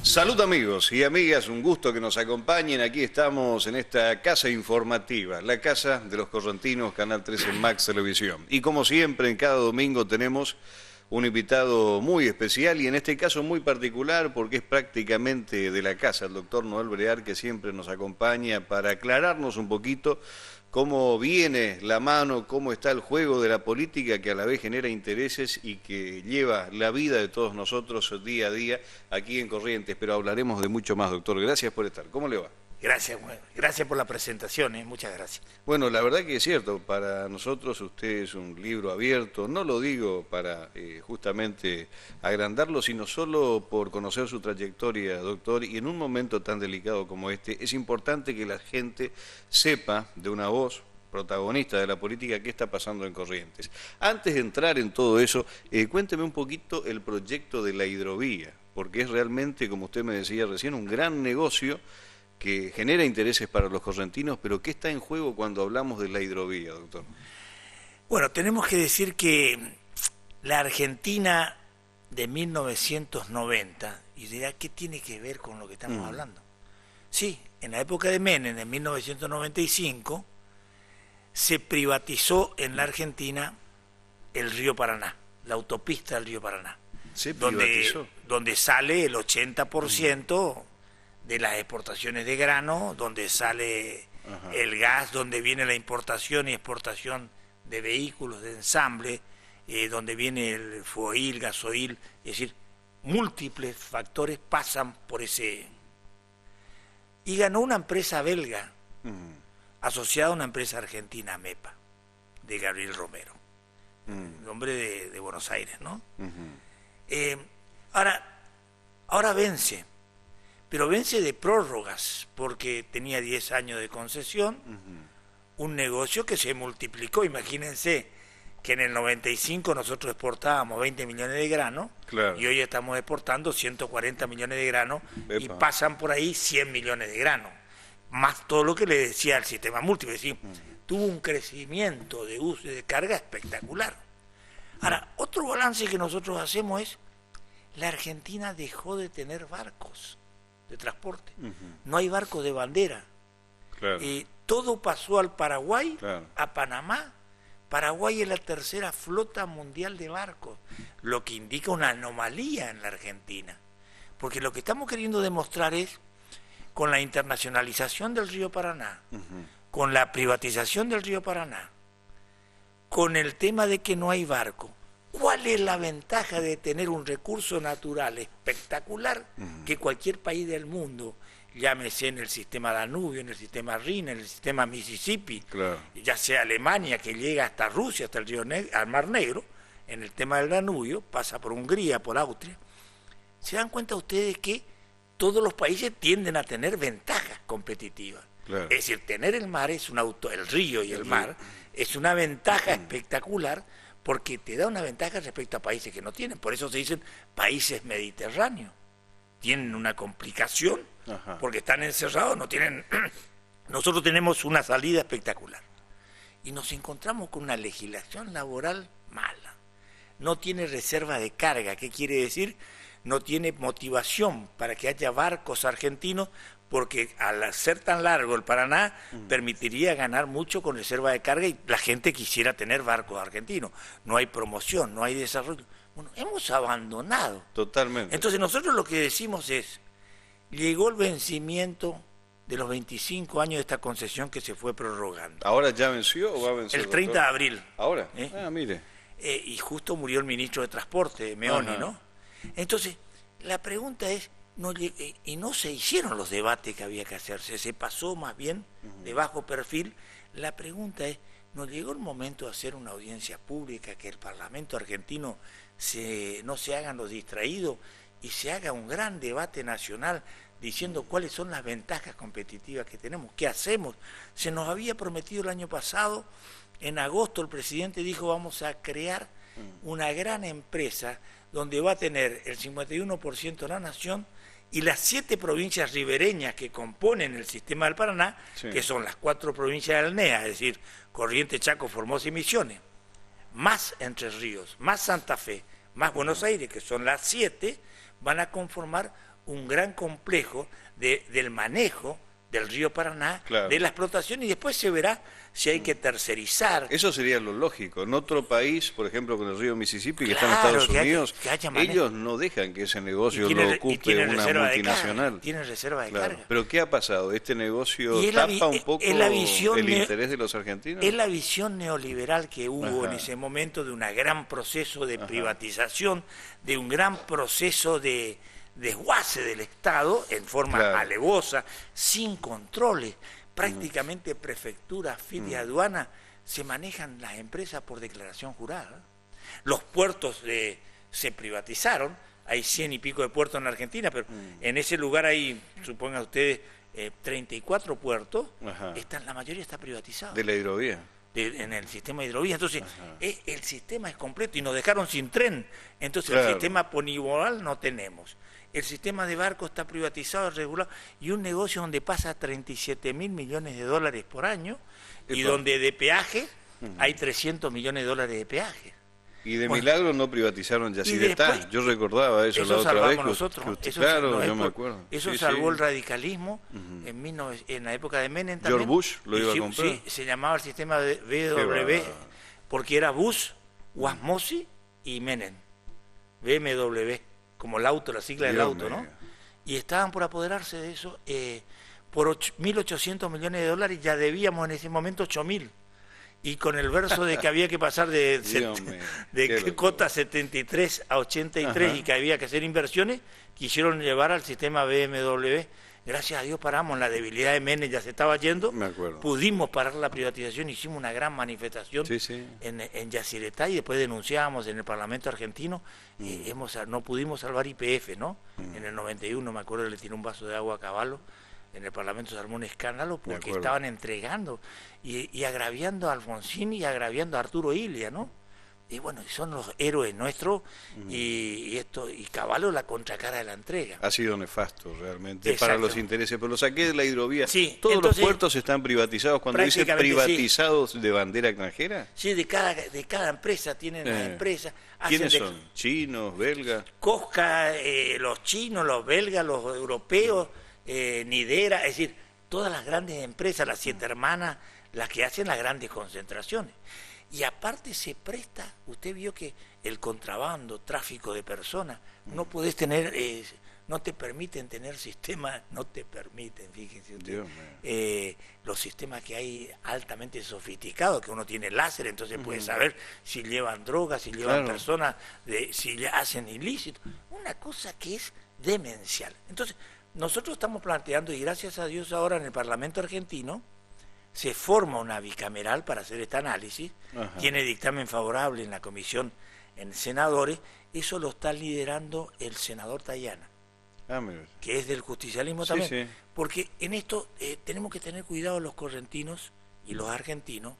Salud amigos y amigas, un gusto que nos acompañen. Aquí estamos en esta casa informativa, la casa de los correntinos, Canal 13 Max Televisión. Y como siempre, en cada domingo tenemos un invitado muy especial y en este caso muy particular porque es prácticamente de la casa, el doctor Noel Brear, que siempre nos acompaña para aclararnos un poquito cómo viene la mano, cómo está el juego de la política que a la vez genera intereses y que lleva la vida de todos nosotros día a día aquí en Corrientes. Pero hablaremos de mucho más, doctor. Gracias por estar. ¿Cómo le va? Gracias, gracias por la presentación, muchas gracias. Bueno, la verdad que es cierto, para nosotros usted es un libro abierto, no lo digo para justamente agrandarlo, sino solo por conocer su trayectoria, doctor, y en un momento tan delicado como este, es importante que la gente sepa de una voz protagonista de la política qué está pasando en Corrientes. Antes de entrar en todo eso, cuénteme un poquito el proyecto de la hidrovía, porque es realmente, como usted me decía recién, un gran negocio que genera intereses para los correntinos, pero ¿qué está en juego cuando hablamos de la hidrovía, doctor? Bueno, tenemos que decir que la Argentina de 1990, y dirá, ¿qué tiene que ver con lo que estamos hablando? Sí, en la época de Menem, en 1995, se privatizó en la Argentina el río Paraná, la autopista del río Paraná. ¿Se privatizó? Donde sale el 80% de las exportaciones de grano, donde sale el gas, donde viene la importación y exportación de vehículos de ensamble, donde viene el fuoil, gasoil, es decir, múltiples factores pasan por ese. Y ganó una empresa belga, asociada a una empresa argentina, MEPA, de Gabriel Romero, el hombre de Buenos Aires, ¿no? Ahora vence. Pero vence de prórrogas, porque tenía 10 años de concesión, un negocio que se multiplicó. Imagínense que en el 95 nosotros exportábamos 20 millones de grano, claro, y hoy estamos exportando 140 millones de grano, y pasan por ahí 100 millones de grano, más todo lo que le decía el sistema múltiple. Es decir, tuvo un crecimiento de uso y de carga espectacular. Ahora, otro balance que nosotros hacemos es, la Argentina dejó de tener barcos de transporte. No hay barcos de bandera. Claro. Todo pasó al Paraguay, claro, a Panamá. Paraguay es la tercera flota mundial de barcos, lo que indica una anomalía en la Argentina. Porque lo que estamos queriendo demostrar es, con la internacionalización del río Paraná, con la privatización del río Paraná, con el tema de que no hay barco, ¿cuál es la ventaja de tener un recurso natural espectacular que cualquier país del mundo, llámese en el sistema Danubio, en el sistema Rin, en el sistema Mississippi, claro, ya sea Alemania, que llega hasta Rusia, hasta el río al Mar Negro, en el tema del Danubio, pasa por Hungría, por Austria? ¿Se dan cuenta ustedes que todos los países tienden a tener ventajas competitivas? Claro. Es decir, tener el mar es el río y el mar es una ventaja espectacular, porque te da una ventaja respecto a países que no tienen. Por eso se dicen países mediterráneos. Tienen una complicación, porque están encerrados, no tienen. Nosotros tenemos una salida espectacular. Y nos encontramos con una legislación laboral mala. No tiene reserva de carga. ¿Qué quiere decir? No tiene motivación para que haya barcos argentinos, porque al ser tan largo el Paraná permitiría ganar mucho con reserva de carga y la gente quisiera tener barcos argentinos. No hay promoción, no hay desarrollo. Bueno, hemos abandonado. Totalmente. Entonces nosotros lo que decimos es, llegó el vencimiento de los 25 años de esta concesión que se fue prorrogando. ¿Ahora ya venció o va a vencer? El 30 de abril. ¿Ahora? Mire. Y justo murió el ministro de Transporte, Meoni, ¿no? Entonces, la pregunta es, y no se hicieron los debates que había que hacerse, se pasó más bien de bajo perfil. La pregunta es, ¿nos llegó el momento de hacer una audiencia pública, que el Parlamento argentino no se hagan los distraídos y se haga un gran debate nacional diciendo cuáles son las ventajas competitivas que tenemos, qué hacemos? Se nos había prometido el año pasado, en agosto el presidente dijo, vamos a crear una gran empresa donde va a tener el 51% la nación y las 7 provincias ribereñas que componen el sistema del Paraná, que son las 4 provincias del NEA, es decir, Corrientes, Chaco, Formosa y Misiones, más Entre Ríos, más Santa Fe, más Buenos Aires, que son las 7, van a conformar un gran complejo del manejo del río Paraná, claro, de la explotación, y después se verá si hay que tercerizar. Eso sería lo lógico. En otro país, por ejemplo, con el río Mississippi, que está en Claro, Estados Unidos, que haya manejo. ellos no dejan que ese negocio lo ocupe una multinacional. Tienen reserva de Claro. carga. Pero ¿qué ha pasado? ¿Este negocio Y tapa un poco es la visión el interés de los argentinos? Es la visión neoliberal que hubo Ajá. en ese momento de un gran proceso de Ajá. privatización, de un gran proceso de desguace del Estado en forma Claro. alevosa, sin controles. Prácticamente prefecturas, FIDE y aduana se manejan las empresas por declaración jurada. Los puertos se privatizaron, hay 100 y pico de puertos en Argentina, pero en ese lugar hay, supongan ustedes, 34 puertos, Ajá. la mayoría está privatizado De la hidrovía. en el sistema de hidrovía. Entonces, Ajá. el sistema es completo y nos dejaron sin tren. Entonces, Claro. el sistema ponimodal no tenemos. El sistema de barcos está privatizado, regulado, y un negocio donde pasa 37 mil millones de dólares por año y Epa. donde de peaje hay 300 millones de dólares de peaje. Y de Bueno. milagro no privatizaron Yacyretá. después- Yo recordaba eso, la Eso otra salvamos vez. nosotros. Eso Claro, no es yo me por- acuerdo. Eso Sí, salvó sí. el radicalismo en la época de Menem también. George Bush lo Y iba a sí, comprar. Sí, se llamaba el sistema de Qué BW, bárbaro. porque era Bush, Wasmosi y Menem. BMW, como el auto, la sigla del Dios auto, ¿no? mío. Y estaban por apoderarse de eso. Por 1.800 millones de dólares ya debíamos en ese momento 8.000. Y con el verso de que había que pasar Dios mío, qué locura. cota 73 a 83 Ajá. y que había que hacer inversiones, quisieron llevar al sistema BMW. Gracias a Dios paramos, la debilidad de Menem ya se estaba yendo. Me acuerdo. Pudimos parar la privatización, hicimos una gran manifestación Sí, sí. en Yacyretá y después denunciábamos en el Parlamento argentino. No pudimos salvar YPF, ¿no? En el 91, me acuerdo, le tiró un vaso de agua a Cavallo. En el Parlamento se armó un escándalo porque acuerdo. estaban entregando y agraviando a Alfonsín y agraviando a Arturo Illia, ¿no? Y bueno, son los héroes nuestros y Cavallo la contracara de la entrega. Ha sido nefasto realmente Exacto. para los intereses, pero lo saqué de la hidrovía. Sí, ¿Todos entonces, los puertos están privatizados? Cuando dice prácticamente privatizados de bandera extranjera, Sí, de cada empresa tienen las empresas. ¿quiénes hacen son? ¿Chinos, belgas? Cosca, los chinos, los belgas, los europeos, Nidera, es decir, todas las grandes empresas, las 7 hermanas, las que hacen las grandes concentraciones. Y aparte se presta, usted vio que el contrabando, tráfico de personas, no podés tener, no te permiten tener sistemas, no te permiten, fíjense usted, Dios mío. los sistemas que hay altamente sofisticados, que uno tiene láser, entonces puede saber si llevan drogas, si llevan Claro. personas, si hacen ilícitos, una cosa que es demencial. Entonces, nosotros estamos planteando, y gracias a Dios ahora en el Parlamento argentino, se forma una bicameral para hacer este análisis, Ajá. tiene dictamen favorable en la comisión en senadores, eso lo está liderando el senador Tayana, Ah, mira. que es del justicialismo Sí, también, sí. porque en esto tenemos que tener cuidado los correntinos y los argentinos,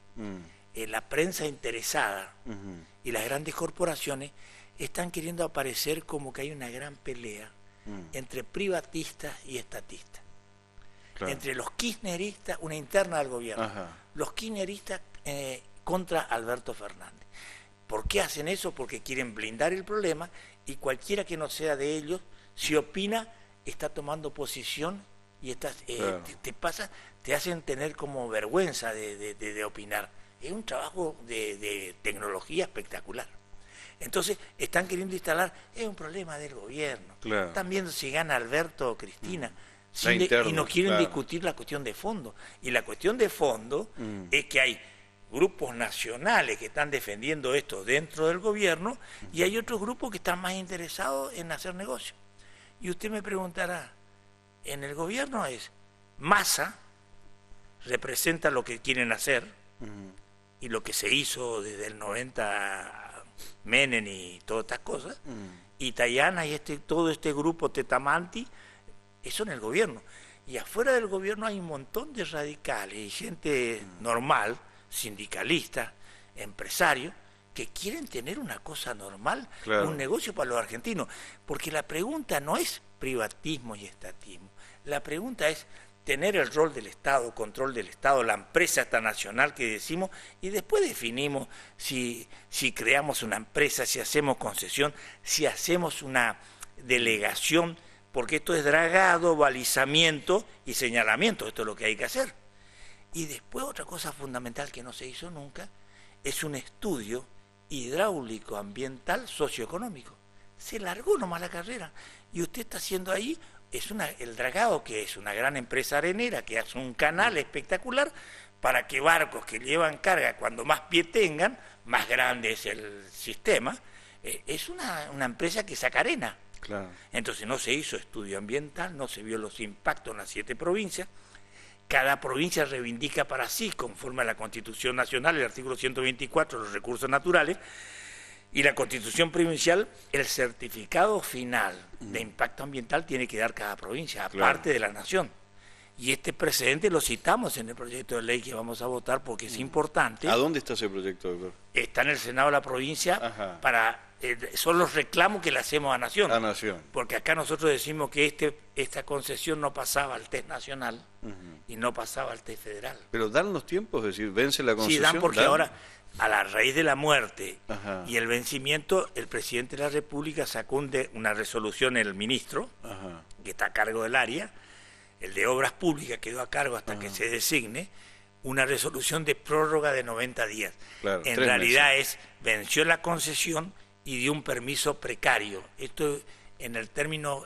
la prensa interesada Ujú. y las grandes corporaciones están queriendo aparecer como que hay una gran pelea entre privatistas y estatistas. Claro. Entre los kirchneristas, una interna del gobierno, Ajá. los kirchneristas contra Alberto Fernández. ¿Por qué hacen eso? Porque quieren blindar el problema y cualquiera que no sea de ellos, si opina, está tomando posición y Claro. te hacen tener como vergüenza de opinar. Es un trabajo de tecnología espectacular. Entonces, están queriendo instalar, es un problema del gobierno. Claro. Están viendo si gana Alberto o Cristina. La interna, y no quieren claro. discutir la cuestión de fondo. Y la cuestión de fondo es que hay grupos nacionales que están defendiendo esto dentro del gobierno y hay otros grupos que están más interesados en hacer negocio. Y usted me preguntará, en el gobierno es Massa, representa lo que quieren hacer y lo que se hizo desde el 90 Menem y todas estas cosas, y Tayana y todo este grupo Tetamanti, eso en el gobierno. Y afuera del gobierno hay un montón de radicales y gente normal, sindicalistas, empresarios, que quieren tener una cosa normal, Claro. un negocio para los argentinos. Porque la pregunta no es privatismo y estatismo. La pregunta es tener el rol del Estado, control del Estado, la empresa esta nacional que decimos, y después definimos si creamos una empresa, si hacemos concesión, si hacemos una delegación porque esto es dragado, balizamiento y señalamiento, esto es lo que hay que hacer. Y después otra cosa fundamental que no se hizo nunca, es un estudio hidráulico, ambiental, socioeconómico. Se largó nomás la carrera, y usted está haciendo ahí, el dragado, que es una gran empresa arenera, que hace un canal espectacular, para que barcos que llevan carga, cuando más pie tengan, más grande es el sistema, es una empresa que saca arena. Claro. Entonces no se hizo estudio ambiental, no se vio los impactos en las 7 provincias. Cada provincia reivindica para sí, conforme a la Constitución Nacional, el artículo 124, los recursos naturales, y la Constitución Provincial, el certificado final de impacto ambiental tiene que dar cada provincia, aparte de la nación. Y este precedente lo citamos en el proyecto de ley que vamos a votar porque es importante. ¿A dónde está ese proyecto, doctor? Está en el Senado de la provincia son los reclamos que le hacemos a Nación. A Nación. Porque acá nosotros decimos que esta concesión no pasaba al test nacional y no pasaba al test federal. Pero dan los tiempos, es decir, vence la concesión. Sí, dan porque ahora, a la raíz de la muerte y el vencimiento, el presidente de la República sacó una resolución, el ministro, que está a cargo del área, el de Obras Públicas quedó a cargo hasta que se designe, una resolución de prórroga de 90 días. Claro, en realidad venció la concesión y dio un permiso precario. Esto en el término,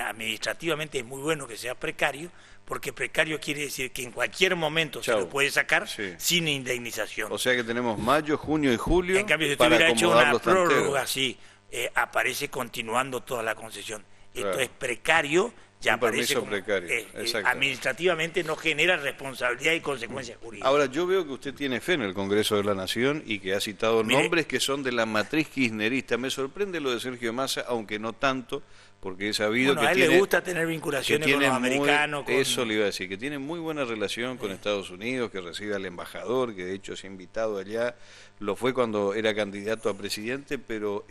administrativamente es muy bueno que sea precario, porque precario quiere decir que en cualquier momento se lo puede sacar sin indemnización. O sea que tenemos mayo, junio y julio. En cambio, si usted hubiera hecho una prórroga así, aparece continuando toda la concesión. Esto es precario, ya aparece como precario. Administrativamente no genera responsabilidad y consecuencias jurídicas. Ahora, yo veo que usted tiene fe en el Congreso de la Nación y que ha citado nombres que son de la matriz kirchnerista. Me sorprende lo de Sergio Massa, aunque no tanto, porque he sabido que a él le gusta tener vinculaciones con los americanos. Eso le iba a decir, que tiene muy buena relación con Estados Unidos, que recibe al embajador, que de hecho se ha invitado allá, lo fue cuando era candidato a presidente, pero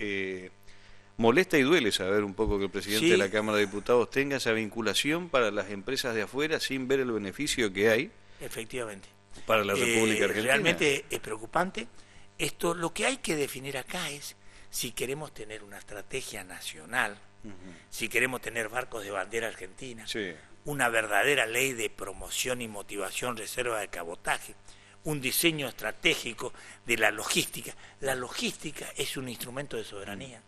molesta y duele saber un poco que el presidente de la Cámara de Diputados tenga esa vinculación para las empresas de afuera sin ver el beneficio que hay. Efectivamente. Para la República Argentina. Realmente es preocupante. Esto, lo que hay que definir acá es si queremos tener una estrategia nacional, si queremos tener barcos de bandera argentina, una verdadera ley de promoción y motivación, reserva de cabotaje, un diseño estratégico de la logística. La logística es un instrumento de soberanía.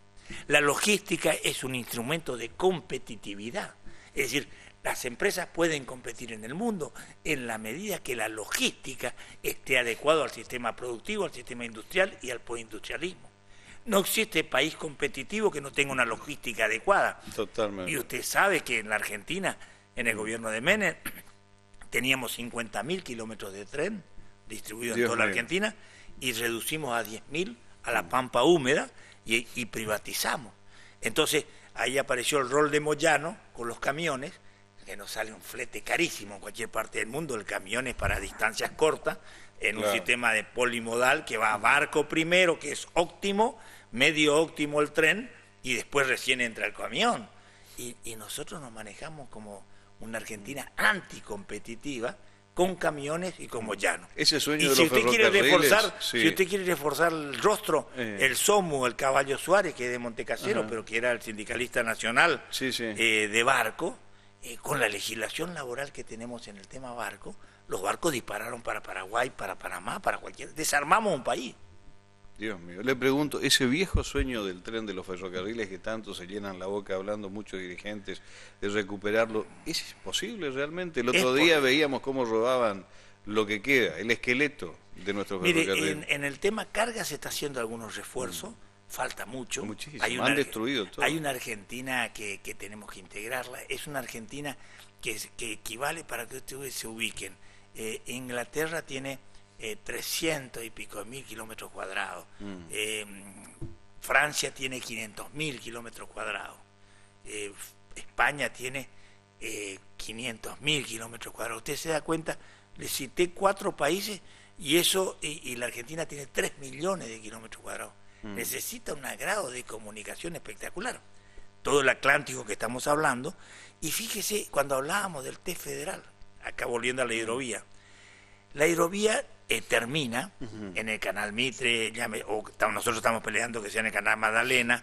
La logística es un instrumento de competitividad. Es decir, las empresas pueden competir en el mundo en la medida que la logística esté adecuada al sistema productivo, al sistema industrial y al postindustrialismo. No existe país competitivo que no tenga una logística adecuada. Totalmente. Y usted sabe que en la Argentina, en el gobierno de Menem, teníamos 50.000 kilómetros de tren distribuidos en toda la Argentina y reducimos a 10.000 a la pampa húmeda y privatizamos. Entonces, ahí apareció el rol de Moyano con los camiones, que nos sale un flete carísimo en cualquier parte del mundo. El camión es para distancias cortas, en un sistema de polimodal que va a barco primero, que es óptimo, medio óptimo el tren, y después recién entra el camión. Y nosotros nos manejamos como una Argentina anticompetitiva, con camiones y con Moyano. Ese sueño y de los ferrocarriles, si usted quiere reforzar el rostro, el SOMU, el Caballo Suárez, que es de Montecasero, pero que era el sindicalista nacional de barco, con la legislación laboral que tenemos en el tema barco, los barcos dispararon para Paraguay, para Panamá, para cualquier... Desarmamos un país. Dios mío, le pregunto, ese viejo sueño del tren de los ferrocarriles que tanto se llenan la boca hablando muchos dirigentes de recuperarlo, ¿es posible realmente? El otro día veíamos cómo robaban lo que queda, el esqueleto de nuestros ferrocarriles. Mire, en el tema carga se está haciendo algunos refuerzos, falta mucho. Muchísimo, han destruido todo. Hay una Argentina que tenemos que integrarla, es una Argentina que equivale, para que ustedes se ubiquen, Inglaterra tiene 300 y pico mil kilómetros cuadrados. Francia tiene 500.000 kilómetros cuadrados. España tiene 500.000 kilómetros cuadrados. Usted se da cuenta, le cité 4 países y la Argentina tiene 3 millones de kilómetros cuadrados. Necesita un grado de comunicación espectacular. Todo el Atlántico que estamos hablando. Y fíjese, cuando hablábamos del test federal, acá volviendo a la hidrovía, la hidrovía termina en el canal Mitre, nosotros estamos peleando que sea en el canal Magdalena,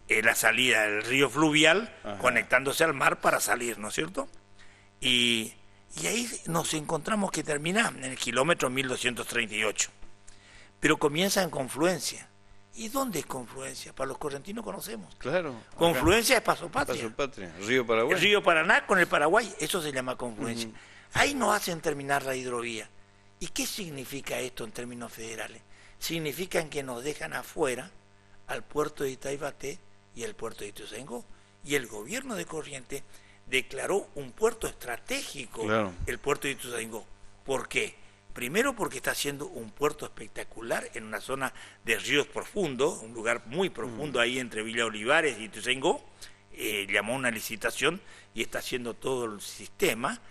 la salida del río fluvial, Ajá. conectándose al mar para salir, ¿no es cierto? Y ahí nos encontramos que termina en el kilómetro 1238, pero comienza en Confluencia. ¿Y dónde es Confluencia? Para los correntinos conocemos. Claro. Confluencia es Paso Patria. Paso Patria, Río Paraguay. El río Paraná con el Paraguay, eso se llama confluencia. Ahí nos hacen terminar la hidrovía. ¿Y qué significa esto en términos federales? Significan que nos dejan afuera al puerto de Itaibate y el puerto de Ituzaingó. Y el gobierno de Corrientes declaró un puerto estratégico, claro, el puerto de Ituzaingó. ¿Por qué? Primero porque está haciendo un puerto espectacular en una zona de ríos profundos, un lugar muy profundo ahí entre Villa Olivares y Ituzaingó. Llamó una licitación y está haciendo todo el sistema.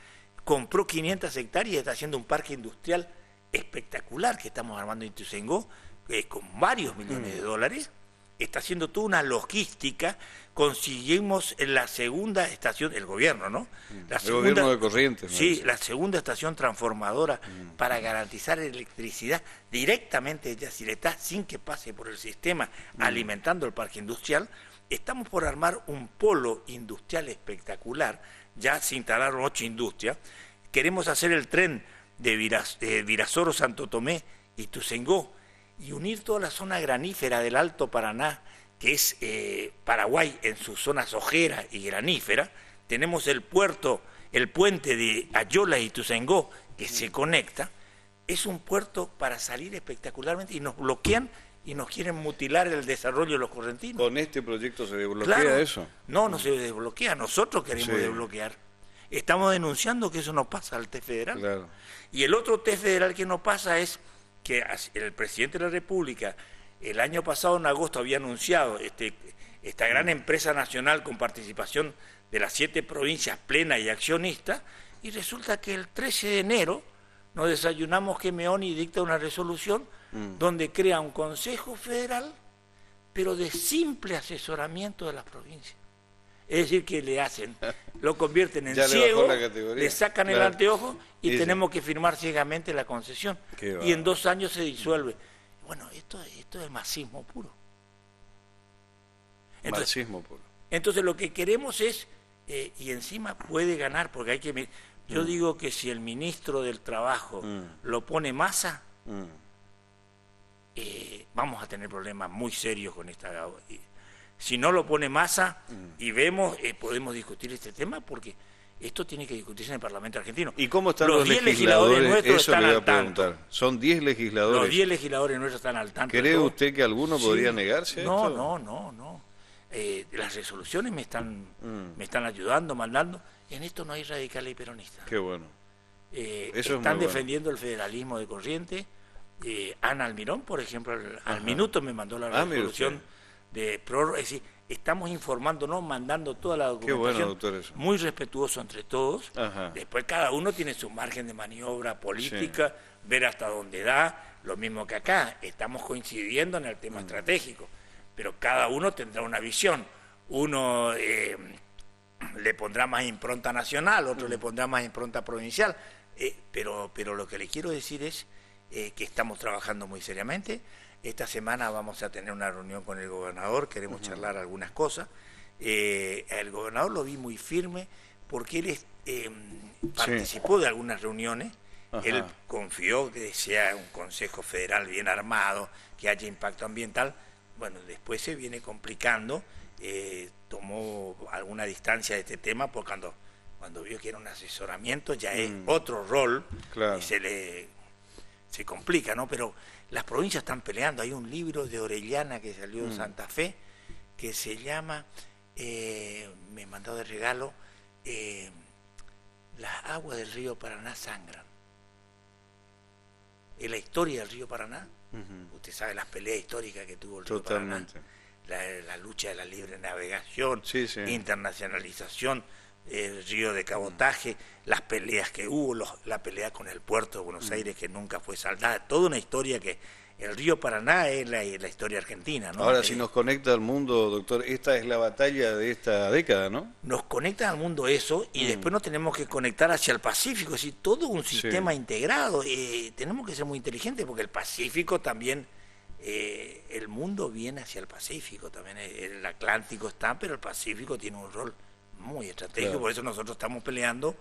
Compró 500 hectáreas y está haciendo un parque industrial espectacular que estamos armando en Ituzaingó, con varios millones de dólares. Está haciendo toda una logística. Conseguimos en la segunda estación, el gobierno, ¿no? El gobierno de Corrientes. Sí, la segunda estación transformadora para garantizar electricidad directamente de Yacyretá sin que pase por el sistema alimentando el parque industrial. Estamos por armar un polo industrial espectacular. Ya se instalaron 8 industrias. Queremos hacer el tren de Virasoro, Santo Tomé y Ituzaingó y unir toda la zona granífera del Alto Paraná, que es Paraguay en sus zonas ojeras y graníferas. Tenemos el puente de Ayola y Ituzaingó que se conecta. Es un puerto para salir espectacularmente y nos bloquean y nos quieren mutilar el desarrollo de los correntinos. ¿Con este proyecto se desbloquea Claro, eso? No, no se desbloquea, nosotros queremos Sí. desbloquear. Estamos denunciando que eso no pasa al test federal. Claro. Y el otro test federal que no pasa es que el presidente de la República el año pasado en agosto había anunciado esta gran empresa nacional con participación de las 7 provincias plena y accionista, y resulta que el 13 de enero nos desayunamos que Meoni dicta una resolución donde crea un Consejo Federal, pero de simple asesoramiento de las provincias. Es decir, que le hacen, lo convierten en Ya le ciego, bajó la categoría. le sacan el Claro. anteojo y Sí. tenemos que firmar ciegamente la concesión. Qué Y en bárbaro. 2 años se disuelve. Bueno, esto es marxismo puro. Marxismo puro. Entonces lo que queremos es, y encima puede ganar, porque hay que... Yo digo que si el ministro del Trabajo lo pone Massa, vamos a tener problemas muy serios con esta... Si no lo pone Massa y vemos, podemos discutir este tema, porque esto tiene que discutirse en el Parlamento argentino. ¿Y cómo están Los los 10 legisladores? nuestros Eso están le voy a al tanto. preguntar. Son 10 legisladores. Los 10 legisladores nuestros están al tanto. de ¿Cree todo. usted que alguno podría Sí. negarse a No, esto? no. Las resoluciones me están ayudando, mandando. En esto no hay radicales y peronistas. Qué bueno. Eso es Están muy bueno. defendiendo el federalismo de Corrientes. Ana Almirón, por ejemplo, al minuto me mandó la mire resolución de prórroga. Es decir, estamos informándonos, mandando toda la Qué documentación. bueno, doctor, eso. Muy respetuoso entre todos. Ajá. Después cada uno tiene su margen de maniobra política, ver hasta dónde da. Lo mismo que acá, estamos coincidiendo en el tema estratégico, pero cada uno tendrá una visión. Uno le pondrá más impronta nacional, otro le pondrá más impronta provincial, pero lo que le quiero decir es que estamos trabajando muy seriamente. Esta semana vamos a tener una reunión con el gobernador, queremos charlar algunas cosas. El gobernador lo vi muy firme porque él participó de algunas reuniones. Ajá. Él confió que sea un Consejo Federal bien armado, que haya impacto ambiental. Bueno, después se viene complicando, tomó alguna distancia de este tema, porque cuando vio que era un asesoramiento ya es otro rol, Claro. y se complica, ¿no? Pero las provincias están peleando. Hay un libro de Orellana que salió de Santa Fe que se llama, me he mandado de regalo, Las aguas del río Paraná sangran. Es la historia del río Paraná. Usted sabe las peleas históricas que tuvo el río Totalmente. Paraná, la lucha de la libre navegación, Sí, sí. internacionalización, el río de cabotaje, las peleas que hubo, la pelea con el puerto de Buenos Aires que nunca fue saldada, toda una historia que el río Paraná es la historia argentina, ¿no? Ahora, si nos conecta al mundo, doctor, esta es la batalla de esta década, ¿no? Nos conecta al mundo eso y después nos tenemos que conectar hacia el Pacífico, es decir, todo un sistema integrado. Tenemos que ser muy inteligentes porque el Pacífico también el mundo viene hacia el Pacífico también. El Atlántico está, pero el Pacífico tiene un rol muy estratégico. Claro. Por eso nosotros estamos peleando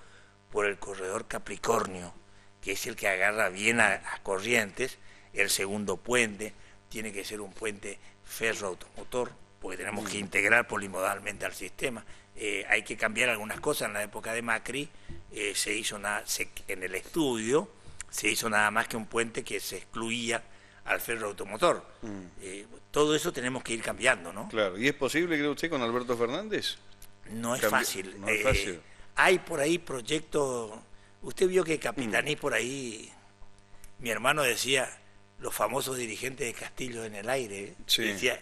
por el corredor Capricornio, que es el que agarra bien a Corrientes. El segundo puente tiene que ser un puente ferro-automotor, porque tenemos que integrar polimodalmente al sistema. Hay que cambiar algunas cosas. En la época de Macri en el estudio se hizo nada más que un puente que se excluía al ferroautomotor. Todo eso tenemos que ir cambiando, ¿no? Claro. ¿Y es posible, cree usted, con Alberto Fernández? No es fácil. No es fácil. Hay por ahí proyectos. Usted vio que Capitaní por ahí, mi hermano decía, los famosos dirigentes de Castillo en el aire, ¿eh? Sí. Decía,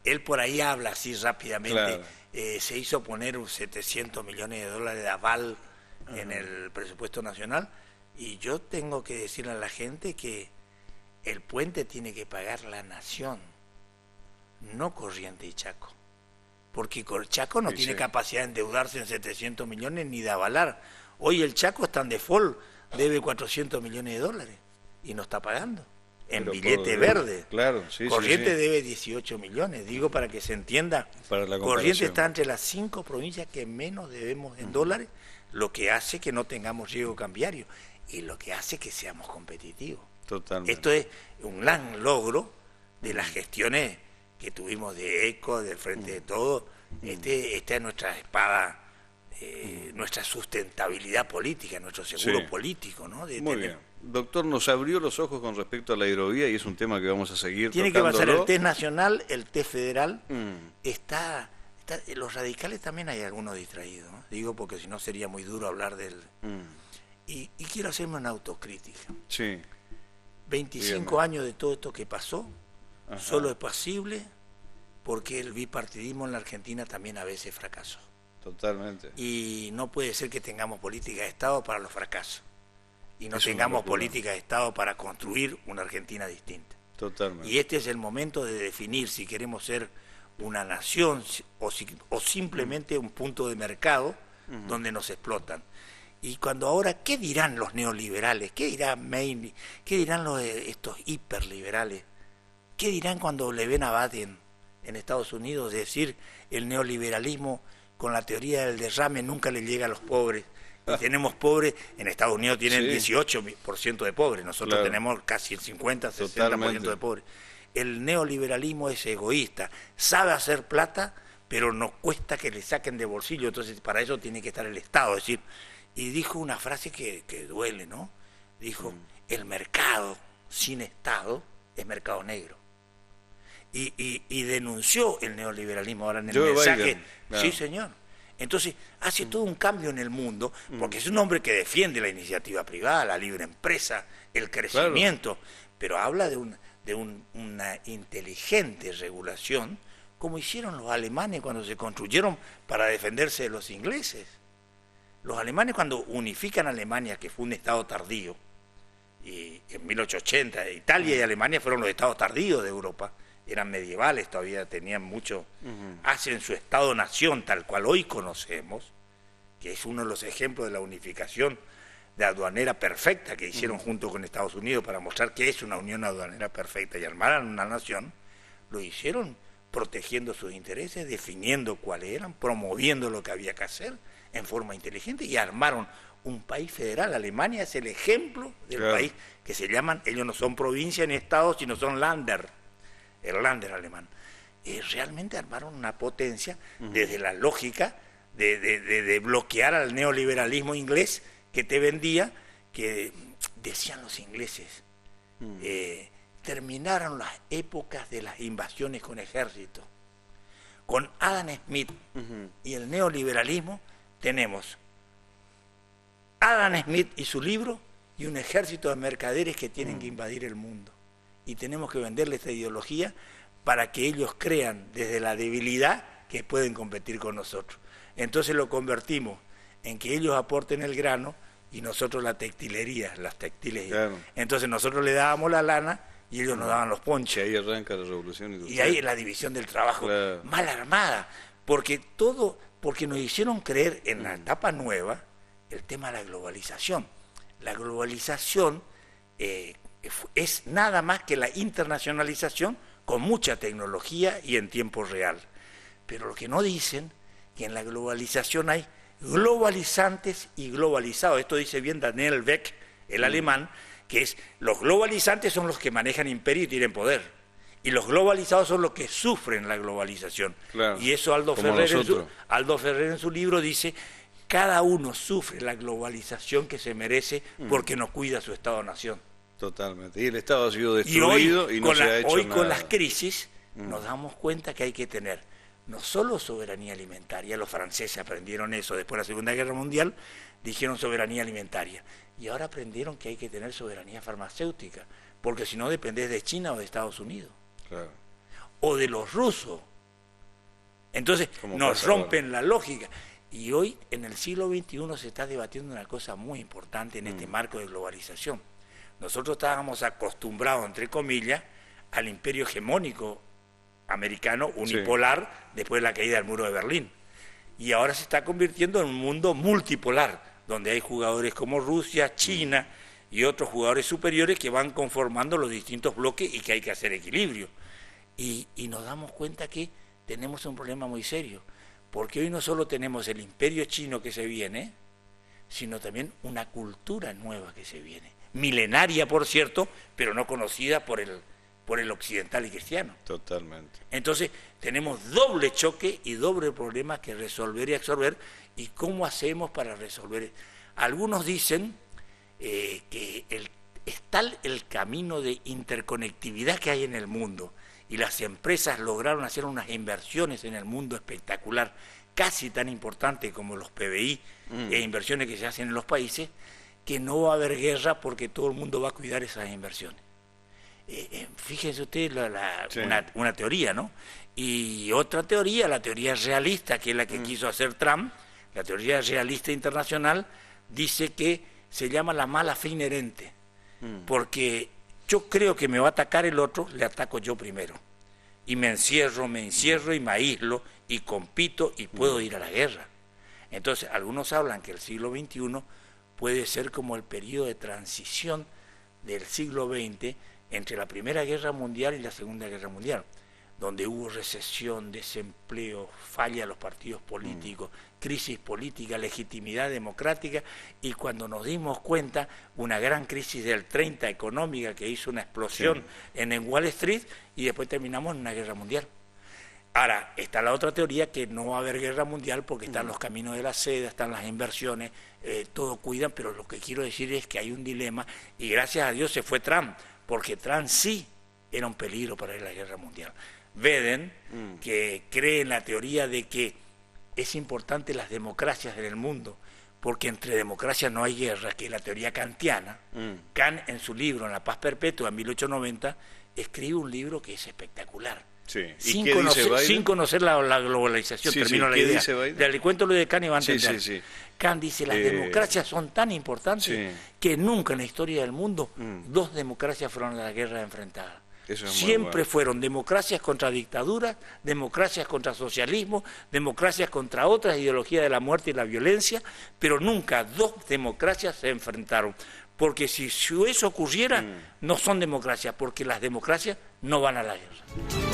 él por ahí habla así rápidamente. Claro. Se hizo poner un 700 millones de dólares de aval en el presupuesto nacional, y yo tengo que decirle a la gente que el puente tiene que pagar la nación, no Corrientes y Chaco, porque Chaco no Sí, tiene sí. capacidad de endeudarse en 700 millones ni de avalar. Hoy el Chaco está en default, debe 400 millones de dólares y no está pagando en Pero billete por- verde. Claro, sí, Corrientes sí, sí. debe 18 millones, digo para que se entienda. Para la Corrientes comparación. está entre las 5 provincias que menos debemos en dólares, lo que hace que no tengamos riesgo cambiario y lo que hace que seamos competitivos. Totalmente. Esto es un gran logro de las gestiones que tuvimos de ECO, del Frente de Todos. Esta es nuestra espada, nuestra sustentabilidad política, nuestro seguro Sí. político, ¿no? De Muy tener- bien. Doctor, nos abrió los ojos con respecto a la hidrovía y es un tema que vamos a seguir Tiene que pasar tocándolo. el test nacional, el test federal. Mm. Los radicales también hay algunos distraídos, ¿no? Digo porque si no sería muy duro hablar del... Y quiero hacerme una autocrítica. Sí. 25 Dígame. años de todo esto que pasó, Ajá. solo es posible porque el bipartidismo en la Argentina también a veces fracasó. Totalmente. Y no puede ser que tengamos política de Estado para los fracasos y no Es una tengamos locura. política de Estado para construir una Argentina distinta. Totalmente. Y este es el momento de definir si queremos ser una nación o simplemente un punto de mercado donde nos explotan. Y cuando ahora, ¿qué dirán los neoliberales? ¿Qué dirá Maine? ¿Qué dirán estos hiperliberales? ¿Qué dirán cuando le ven a Biden en Estados Unidos decir el neoliberalismo con la teoría del derrame nunca le llega a los pobres? Y tenemos pobres, en Estados Unidos tienen Sí. 18% de pobres, nosotros Claro. tenemos casi el 50-60% Totalmente. de pobres. El neoliberalismo es egoísta, sabe hacer plata, pero nos cuesta que le saquen de bolsillo, entonces para eso tiene que estar el Estado. Es decir, y dijo una frase que duele, ¿no? Dijo, el mercado sin Estado es mercado negro. Y denunció el neoliberalismo ahora en el Joe mensaje. Biden, claro. Sí, señor. Entonces, hace todo un cambio en el mundo, porque es un hombre que defiende la iniciativa privada, la libre empresa, el crecimiento, pero habla de una inteligente regulación, como hicieron los alemanes cuando se construyeron para defenderse de los ingleses. Los alemanes cuando unifican Alemania, que fue un estado tardío, y en 1880, Italia y Alemania fueron los estados tardíos de Europa, eran medievales todavía, tenían mucho, hacen su estado-nación tal cual hoy conocemos, que es uno de los ejemplos de la unificación de aduanera perfecta que hicieron junto con Estados Unidos para mostrar que es una unión aduanera perfecta y armaran una nación, lo hicieron protegiendo sus intereses, definiendo cuáles eran, promoviendo lo que había que hacer en forma inteligente y armaron un país federal. Alemania es el ejemplo del Claro. país que se llaman, ellos no son provincia ni estados, sino son Länder, el Länder alemán. Realmente armaron una potencia desde la lógica de bloquear al neoliberalismo inglés que te vendía, que decían los ingleses, terminaron las épocas de las invasiones con ejército. Con Adam Smith y el neoliberalismo tenemos Adam Smith y su libro y un ejército de mercaderes que tienen que invadir el mundo. Y tenemos que venderle esta ideología para que ellos crean desde la debilidad que pueden competir con nosotros. Entonces lo convertimos en que ellos aporten el grano y nosotros la textilería, las textiles. Claro. Entonces nosotros le dábamos la lana y ellos nos daban los Que ponches. ahí arranca la revolución Y industrial. ahí es la división del trabajo, Claro. mal armada, porque nos hicieron creer en la etapa nueva el tema de la globalización. La globalización es nada más que la internacionalización con mucha tecnología y en tiempo real. Pero lo que no dicen, que en la globalización hay globalizantes y globalizados. Esto dice bien Daniel Beck, el alemán, que es, los globalizantes son los que manejan imperio y tienen poder, y los globalizados son los que sufren la globalización. Claro, y eso Aldo Ferrer en su libro dice, cada uno sufre la globalización que se merece porque no cuida su Estado-nación. Totalmente. Y el Estado ha sido destruido y no se ha hecho nada. Hoy con las crisis nos damos cuenta que hay que tener no solo soberanía alimentaria, los franceses aprendieron eso después de la Segunda Guerra Mundial, dijeron soberanía alimentaria, y ahora aprendieron que hay que tener soberanía farmacéutica, porque si no dependés de China o de Estados Unidos, claro, o de los rusos. Entonces nos rompen la lógica. Y hoy en el siglo XXI se está debatiendo una cosa muy importante en este marco de globalización. Nosotros estábamos acostumbrados, entre comillas, al imperio hegemónico americano unipolar después de la caída del muro de Berlín. Y ahora se está convirtiendo en un mundo multipolar, donde hay jugadores como Rusia, China y otros jugadores superiores que van conformando los distintos bloques y que hay que hacer equilibrio. Y nos damos cuenta que tenemos un problema muy serio, porque hoy no solo tenemos el imperio chino que se viene, sino también una cultura nueva que se viene, milenaria por cierto, pero no conocida por el occidental y cristiano. Totalmente. Entonces tenemos doble choque y doble problema que resolver y absorber. ¿Y cómo hacemos para resolver? Algunos dicen que es tal el camino de interconectividad que hay en el mundo, y las empresas lograron hacer unas inversiones en el mundo espectacular, casi tan importantes como los PBI e inversiones que se hacen en los países, que no va a haber guerra porque todo el mundo va a cuidar esas inversiones. Fíjense ustedes una teoría, ¿no? Y otra teoría, la teoría realista, que es la que quiso hacer Trump, la teoría realista internacional, dice que se llama la mala fe inherente, porque yo creo que me va a atacar el otro, le ataco yo primero, y me encierro y me aíslo y compito y puedo ir a la guerra. Entonces algunos hablan que el siglo XXI puede ser como el periodo de transición del siglo XX entre la Primera Guerra Mundial y la Segunda Guerra Mundial, donde hubo recesión, desempleo, falla a los partidos políticos, crisis política, legitimidad democrática, y cuando nos dimos cuenta, una gran crisis del 30 económica que hizo una explosión en Wall Street, y después terminamos en una guerra mundial. Ahora, está la otra teoría, que no va a haber guerra mundial porque están los caminos de la seda, están las inversiones, todo cuidan, pero lo que quiero decir es que hay un dilema, y gracias a Dios se fue Trump, porque Trump sí era un peligro para la guerra mundial. Biden, que cree en la teoría de que es importante las democracias en el mundo, porque entre democracias no hay guerra, que es la teoría kantiana. Kant, en su libro En la paz perpetua, en 1890, escribe un libro que es espectacular. Sí. Sin conocer la globalización, termino la idea. Le cuento lo de Kant y va a entender. Kant dice, las democracias son tan importantes que nunca en la historia del mundo dos democracias fueron a la guerra enfrentadas. Siempre fueron democracias contra dictaduras, democracias contra socialismo, democracias contra otras ideologías de la muerte y la violencia, pero nunca dos democracias se enfrentaron. Porque si eso ocurriera, no son democracias, porque las democracias no van a la guerra.